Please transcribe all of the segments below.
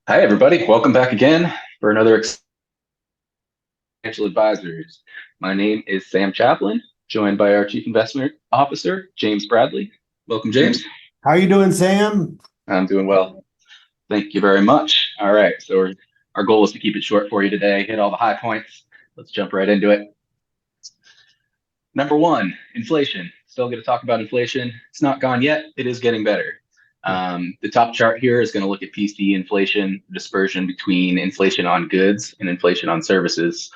Hi, everybody. Welcome back again for another Financial Advisors. My name is Sam Chaplin, joined by our Chief Investment Officer, James Bradley. Welcome, James. How are you doing, Sam? I'm doing well. Thank you very much. All right. Our goal is to keep it short for you today, hit all the high points. Let's jump right into it. Number one, inflation. Still going to talk about inflation. It's not gone yet. It is getting better. Yeah. The top chart here is going to look at PC inflation, dispersion between inflation on goods and inflation on services.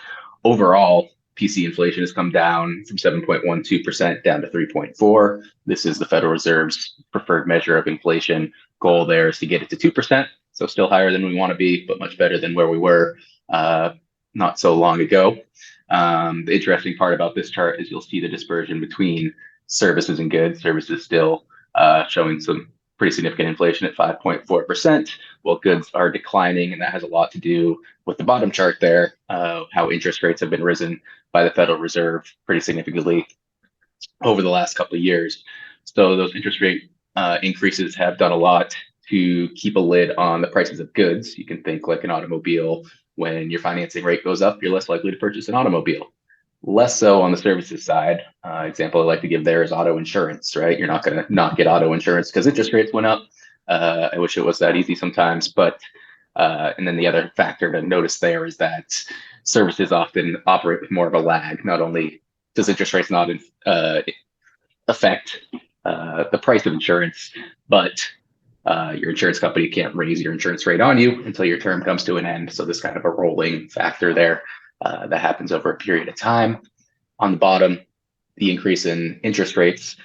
Overall, PC inflation has come down from 7.12% down to 3.4. This is the Federal Reserve's preferred measure of inflation. Goal there is to get it to 2%. So still higher than we want to be, but much better than where we were not so long ago. The interesting part about this chart is you'll see the dispersion between services and goods. Services still showing some pretty significant inflation at 5.4%, while goods are declining. And that has a lot to do with the bottom chart there, how interest rates have been risen by the Federal Reserve pretty significantly over the last couple of years. So those interest rate increases have done a lot to keep a lid on the prices of goods. You can think like an automobile. When your financing rate goes up, you're less likely to purchase an automobile. Less so on the services side. Example I like to give there is auto insurance, right? You're not going to not get auto insurance because interest rates went up. I wish it was that easy sometimes, but and then the other factor to notice there is that services often operate with more of a lag. Not only does interest rates not affect the price of insurance, but your insurance company can't raise your insurance rate on you until your term comes to an end. So there's kind of a rolling factor there that happens over a period of time. On the bottom, the increase in interest rates,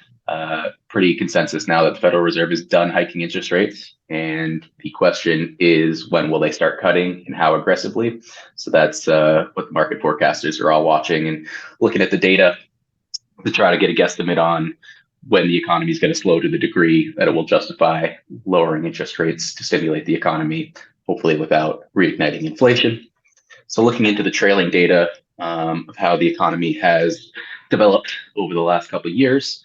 pretty consensus now that the Federal Reserve is done hiking interest rates. And the question is, when will they start cutting and how aggressively? So that's what the market forecasters are all watching and looking at the data to try to get a guesstimate on when the economy is going to slow to the degree that it will justify lowering interest rates to stimulate the economy, hopefully without reigniting inflation. So looking into the trailing data of how the economy has developed over the last couple of years,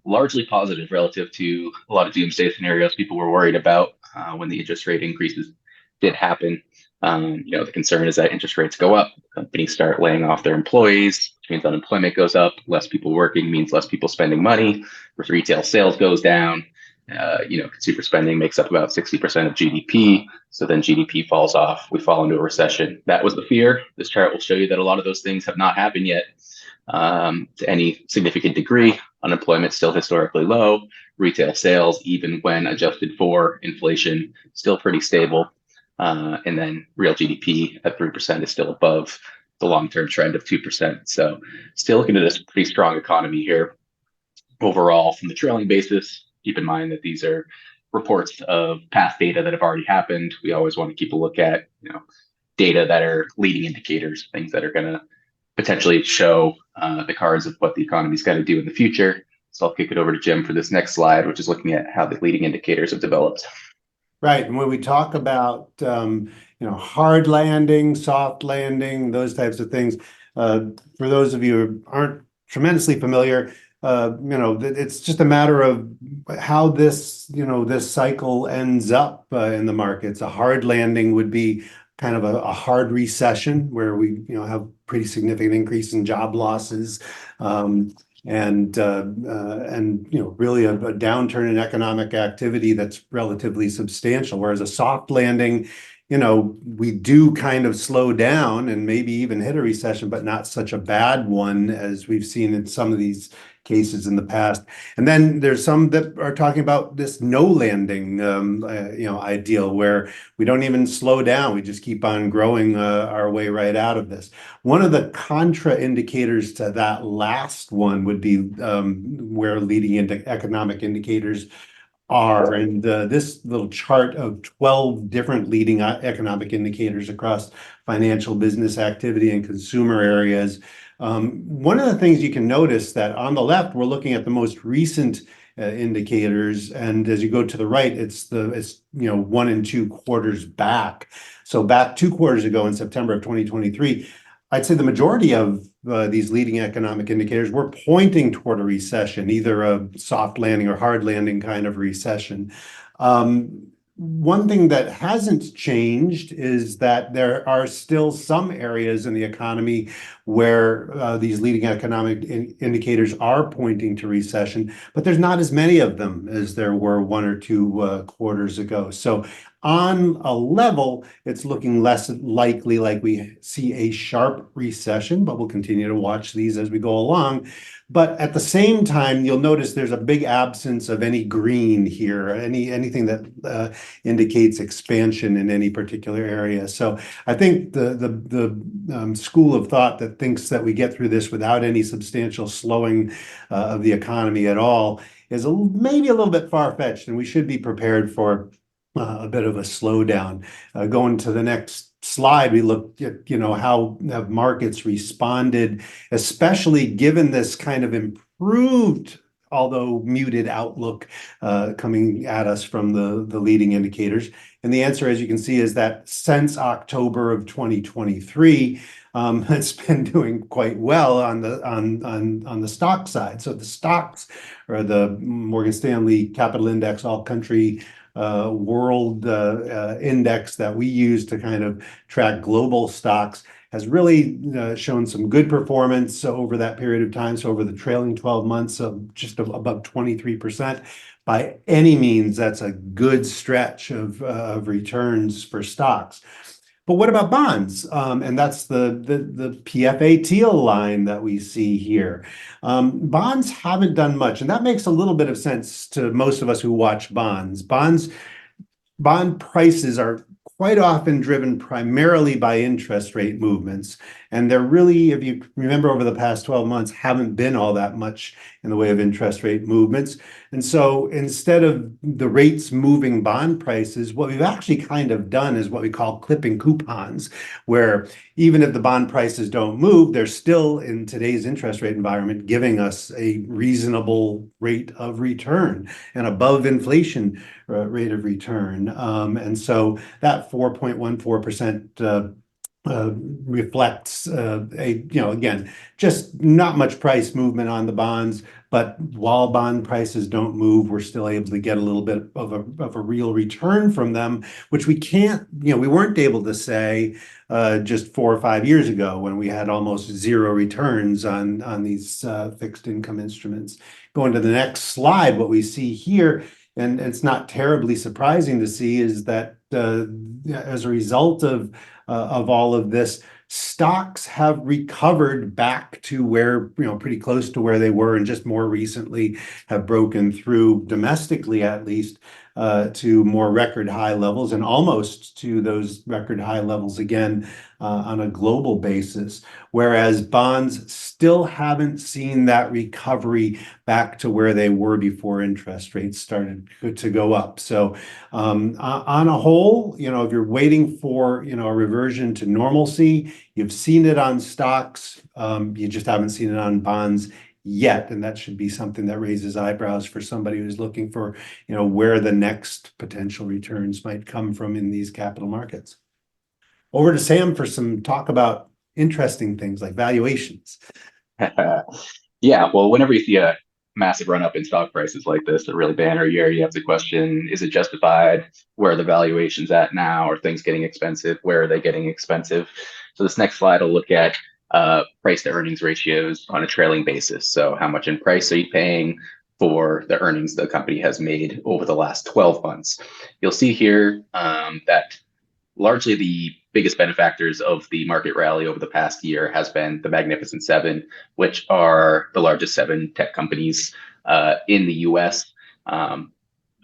largely positive relative to a lot of doomsday scenarios people were worried about when the interest rate increases did happen. The concern is that interest rates go up, companies start laying off their employees, which means unemployment goes up, less people working means less people spending money, retail sales goes down. Consumer spending makes up about 60% of GDP. So then GDP falls off. We fall into a recession. That was the fear. This chart will show you that a lot of those things have not happened yet to any significant degree. Unemployment still historically low. Retail sales, even when adjusted for inflation, still pretty stable. And then real GDP at 3% is still above the long-term trend of 2%. So still looking at a pretty strong economy here overall from the trailing basis. Keep in mind that these are reports of past data that have already happened. We always want to keep a look at, data that are leading indicators, things that are going to potentially show the cards of what the economy is going to do in the future. So I'll kick it over to Jim for this next slide, which is looking at how the leading indicators have developed. Right. And when we talk about, hard landing, soft landing, those types of things, for those of you who aren't tremendously familiar, it's just a matter of how this cycle ends up in the markets. A hard landing would be kind of a hard recession where we, have pretty significant increase in job losses. And really a downturn in economic activity that's relatively substantial. Whereas a soft landing, we do kind of slow down and maybe even hit a recession, but not such a bad one as we've seen in some of these cases in the past. And then there's some that are talking about this no landing, ideal where we don't even slow down. We just keep on growing our way right out of this. One of the contra indicators to that last one would be where leading into economic indicators are. And this little chart of 12 different leading economic indicators across financial business activity and consumer areas. One of the things you can notice that on the left, we're looking at the most recent indicators, and as you go to the right, it's 1 and 2 quarters back. So back 2 quarters ago in September of 2023, I'd say the majority of these leading economic indicators were pointing toward a recession, either a soft landing or hard landing kind of recession. one thing that hasn't changed is that there are still some areas in the economy where these leading economic indicators are pointing to recession, but there's not as many of them as there were 1 or 2 quarters ago. So on a level, it's looking less likely like we see a sharp recession, but we'll continue to watch these as we go along. But at the same time, you'll notice there's a big absence of any green here, anything that indicates expansion in any particular area. So I think the school of thought that thinks that we get through this without any substantial slowing of the economy at all is maybe a little bit far-fetched, and we should be prepared for a bit of a slowdown. Going to the next slide, we looked at, how have markets responded, especially given this kind of improved, although muted outlook coming at us from the leading indicators. And the answer, as you can see, is that since October of 2023, it's been doing quite well on the stock side. So the stocks, or the Morgan Stanley Capital Index All Country World Index that we use to kind of track global stocks, has really shown some good performance over that period of time. So over the trailing 12 months of just above 23%. By any means, that's a good stretch of returns for stocks. But what about bonds? And that's the PFA teal line that we see here. Bonds haven't done much, and that makes a little bit of sense to most of us who watch bonds. Bond prices are quite often driven primarily by interest rate movements. And they're really, if you remember, over the past 12 months, haven't been all that much in the way of interest rate movements. And so instead of the rates moving bond prices, what we've actually kind of done is what we call clipping coupons, where even if the bond prices don't move, they're still, in today's interest rate environment, giving us a reasonable rate of return and above inflation rate of return. And so that 4.14% reflects again, just not much price movement on the bonds. But while bond prices don't move, we're still able to get a little bit of a real return from them, which we weren't able to say just 4 or 5 years ago, when we had almost zero returns on these fixed income instruments. Going to the next slide, what we see here, and it's not terribly surprising to see, is that as a result of all of this, stocks have recovered back to where, pretty close to where they were, and just more recently have broken through, domestically at least, to more record high levels, and almost to those record high levels again on a global basis. Whereas bonds still haven't seen that recovery back to where they were before interest rates started to go up. So on a whole, if you're waiting for, a reversion to normalcy, you've seen it on stocks, you just haven't seen it on bonds yet. And that should be something that raises eyebrows for somebody who's looking for, where the next potential returns might come from in these capital markets. Over to Sam for some talk about interesting things like valuations. Yeah, well, whenever you see a massive run up in stock prices like this, a really banner year, you have to question, is it justified? Where are the valuations at now? Are things getting expensive? Where are they getting expensive? So this next slide will look at price to earnings ratios on a trailing basis. So how much in price are you paying for the earnings the company has made over the last 12 months? You'll see here that largely the biggest benefactors of the market rally over the past year has been the Magnificent Seven, which are the largest 7 tech companies in the US. A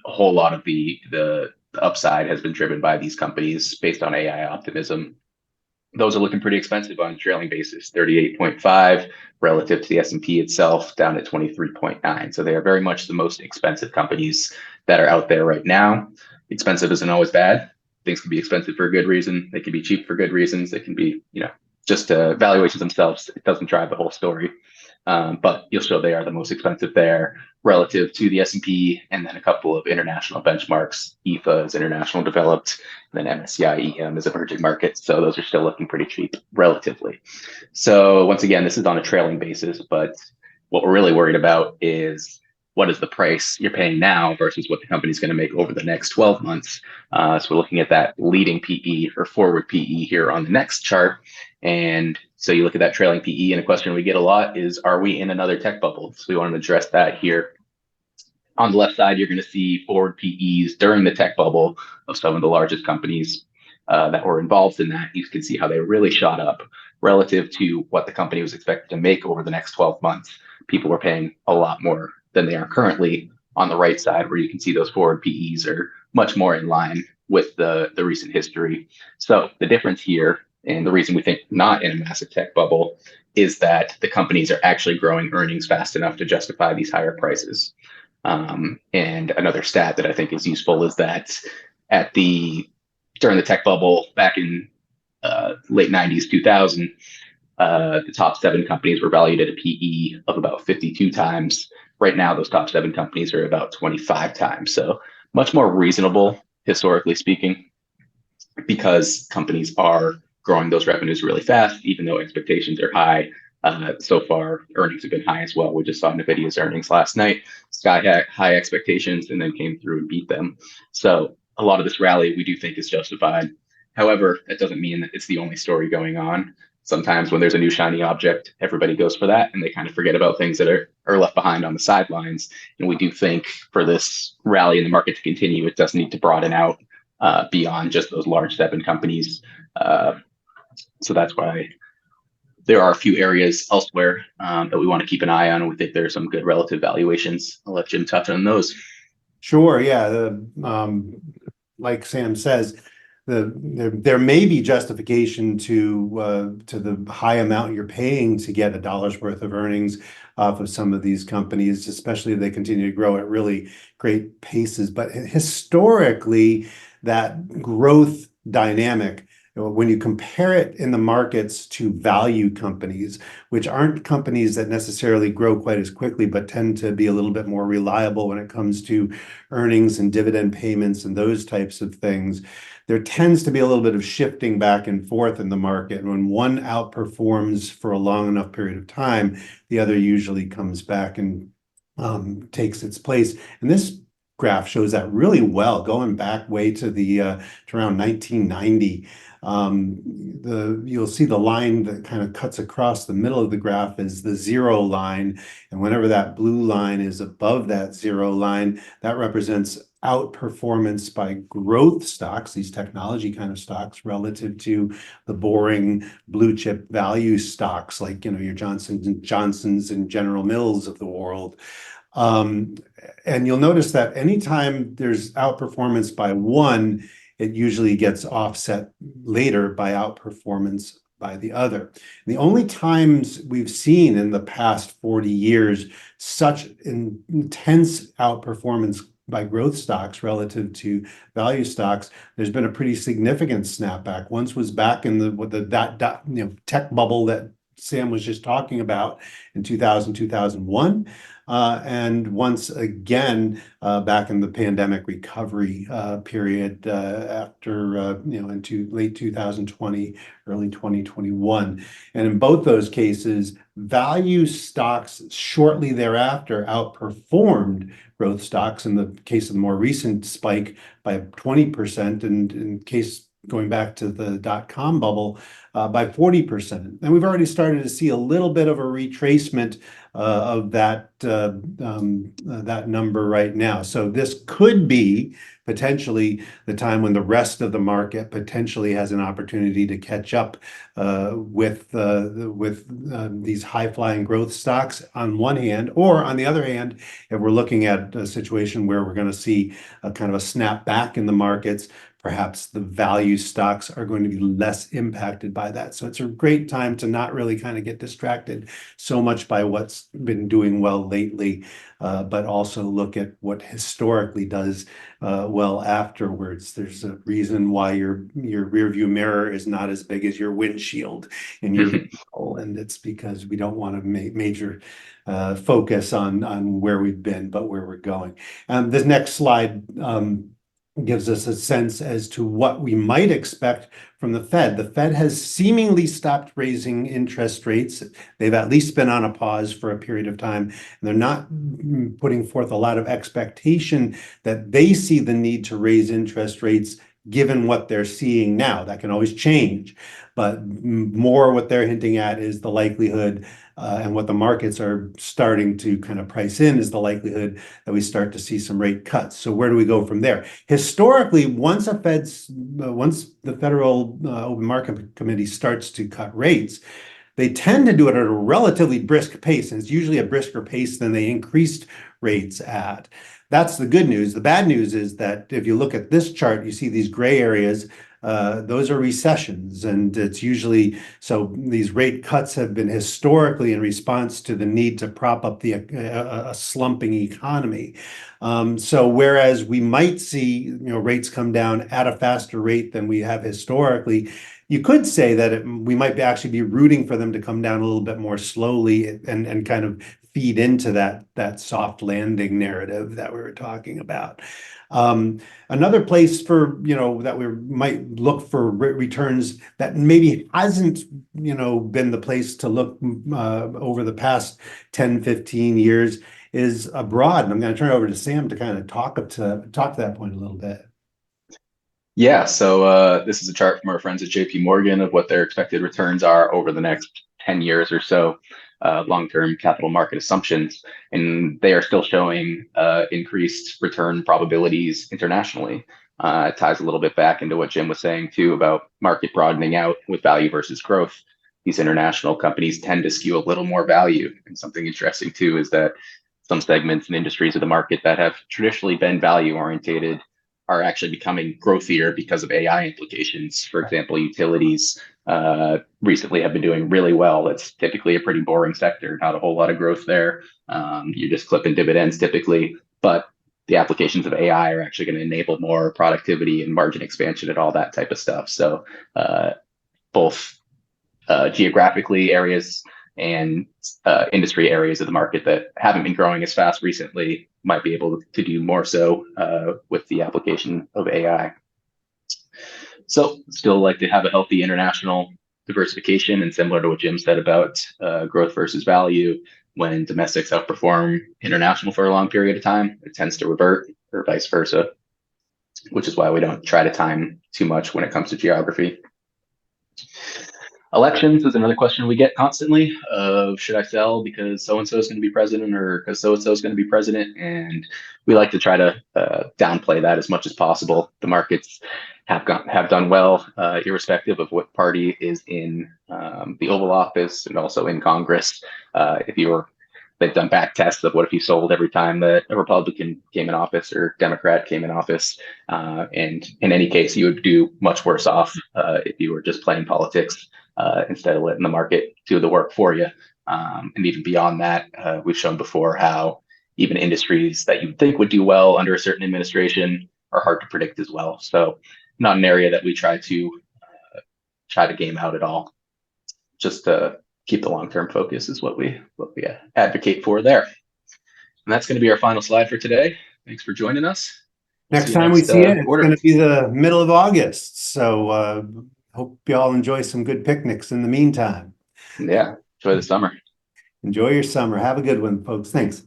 whole lot of the upside has been driven by these companies based on AI optimism. Those are looking pretty expensive on a trailing basis, 38.5 relative to the S&P itself, down at 23.9. So they are very much the most expensive companies that are out there right now. Expensive isn't always bad. Things can be expensive for a good reason. They can be cheap for good reasons. They can be, just valuations themselves. It doesn't drive the whole story. But you'll show they are the most expensive there relative to the S&P, and then a couple of international benchmarks. EFA is international developed, and then MSCI EM is emerging markets. So those are still looking pretty cheap relatively. So once again, this is on a trailing basis, but what we're really worried about is what is the price you're paying now versus what the company's going to make over the next 12 months. So we're looking at that leading PE or forward PE here on the next chart. And so you look at that trailing PE, and a question we get a lot is, are we in another tech bubble? So we want to address that here. On the left side, you're going to see forward PEs during the tech bubble of some of the largest companies that were involved in that. You can see how they really shot up relative to what the company was expected to make over the next 12 months. People were paying a lot more than they are currently. On the right side, where you can see those forward PEs are much more in line with the recent history. So the difference here, and the reason we think not in a massive tech bubble, is that the companies are actually growing earnings fast enough to justify these higher prices. And another stat that I think is useful is that during the tech bubble back in late 90s, 2000, the top 7 companies were valued at a PE of about 52 times. Right now, those top 7 companies are about 25 times. So much more reasonable, historically speaking, because companies are growing those revenues really fast, even though expectations are high. So far, earnings have been high as well. We just saw NVIDIA's earnings last night, sky high expectations, and then came through and beat them. So a lot of this rally we do think is justified. However, that doesn't mean that it's the only story going on. Sometimes when there's a new shiny object, everybody goes for that, and they kind of forget about things that are left behind on the sidelines. And we do think for this rally in the market to continue, it does need to broaden out beyond just those large 7 companies. So that's why there are a few areas elsewhere that we want to keep an eye on, and we think there are some good relative valuations. I'll let Jim touch on those. Sure, yeah. Like Sam says, there may be justification to the high amount you're paying to get a dollar's worth of earnings off of some of these companies, especially if they continue to grow at really great paces. But historically, that growth dynamic, when you compare it in the markets to value companies, which aren't companies that necessarily grow quite as quickly, but tend to be a little bit more reliable when it comes to earnings and dividend payments and those types of things, there tends to be a little bit of shifting back and forth in the market. And when one outperforms for a long enough period of time, the other usually comes back and takes its place. And this graph shows that really well, going back way to around 1990. You'll see the line that kind of cuts across the middle of the graph is the 0 line. And whenever that blue line is above that 0 line, that represents outperformance by growth stocks, these technology kind of stocks, relative to the boring blue chip value stocks like, your Johnsons and Johnsons and General Mills of the world. And you'll notice that anytime there's outperformance by one, it usually gets offset later by outperformance by the other. The only times we've seen in the past 40 years such intense outperformance by growth stocks relative to value stocks, there's been a pretty significant snapback. Once was back in that tech bubble that Sam was just talking about in 2000, 2001. And once again, back in the pandemic recovery period after, into late 2020, early 2021. And in both those cases, value stocks shortly thereafter outperformed growth stocks, in the case of the more recent spike by 20%, and in case going back to the dot-com bubble by 40%. And we've already started to see a little bit of a retracement of that number right now. So this could be potentially the time when the rest of the market potentially has an opportunity to catch up with these high-flying growth stocks on one hand, or on the other hand, if we're looking at a situation where we're going to see a kind of a snap back in the markets, perhaps the value stocks are going to be less impacted by that. So it's a great time to not really kind of get distracted so much by what's been doing well lately, but also look at what historically does well afterwards. There's a reason why your rear view mirror is not as big as your windshield in your vehicle, and it's because we don't want to make major focus on where we've been, but where we're going. This next slide gives us a sense as to what we might expect from the Fed. The Fed has seemingly stopped raising interest rates. They've at least been on a pause for a period of time. And they're not putting forth a lot of expectation that they see the need to raise interest rates given what they're seeing now. That can always change, but more what they're hinting at is the likelihood and what the markets are starting to kind of price in is the likelihood that we start to see some rate cuts. So where do we go from there? Historically, once the Federal Open Market Committee starts to cut rates, they tend to do it at a relatively brisk pace, and it's usually a brisker pace than they increased rates at. That's the good news. The bad news is that if you look at this chart, you see these gray areas. Those are recessions, and it's usually so these rate cuts have been historically in response to the need to prop up a slumping economy. So whereas we might see rates come down at a faster rate than we have historically, you could say that we might actually be rooting for them to come down a little bit more slowly and kind of feed into that soft landing narrative that we were talking about. Another place for, that we might look for returns that maybe hasn't, been the place to look over the past 10, 15 years is abroad. And I'm going to turn it over to Sam to kind of talk to that point a little bit. Yeah, so this is a chart from our friends at JP Morgan of what their expected returns are over the next 10 years or so, long-term capital market assumptions. And they are still showing increased return probabilities internationally. It ties a little bit back into what Jim was saying too about market broadening out with value versus growth. These international companies tend to skew a little more value. And something interesting too is that some segments and industries of the market that have traditionally been value orientated are actually becoming growthier because of AI implications. For example, utilities recently have been doing really well. It's typically a pretty boring sector, not a whole lot of growth there. You're just clipping dividends typically, but the applications of AI are actually going to enable more productivity and margin expansion and all that type of stuff. So both geographically areas and industry areas of the market that haven't been growing as fast recently might be able to do more so with the application of AI. So still like to have a healthy international diversification, and similar to what Jim said about growth versus value, when domestics outperform international for a long period of time, it tends to revert or vice versa, which is why we don't try to time too much when it comes to geography. Elections is another question we get constantly of should I sell because so-and-so is going to be president or because so-and-so is going to be president. And we like to try to downplay that as much as possible. The markets have done well, irrespective of what party is in the Oval Office and also in Congress. They've done back tests of what if you sold every time that a Republican came in office or Democrat came in office. And in any case, you would do much worse off if you were just playing politics instead of letting the market do the work for you. And even beyond that, we've shown before how even industries that you think would do well under a certain administration are hard to predict as well. So not an area that we try to game out at all. Just to keep the long-term focus is what we advocate for there. And that's going to be our final slide for today. Thanks for joining us. Next time we see it, it's going to be the middle of August. So hope you all enjoy some good picnics in the meantime. Yeah, enjoy the summer. Enjoy your summer. Have a good one, folks. Thanks.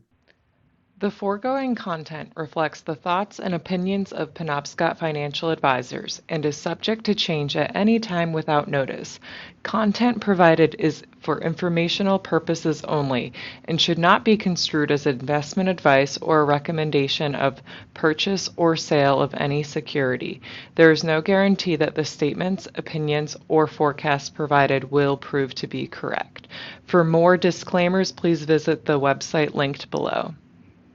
The foregoing content reflects the thoughts and opinions of Penobscot Financial Advisors and is subject to change at any time without notice. Content provided is for informational purposes only and should not be construed as investment advice or a recommendation of purchase or sale of any security. There is no guarantee that the statements, opinions, or forecasts provided will prove to be correct. For more disclaimers, please visit the website linked below.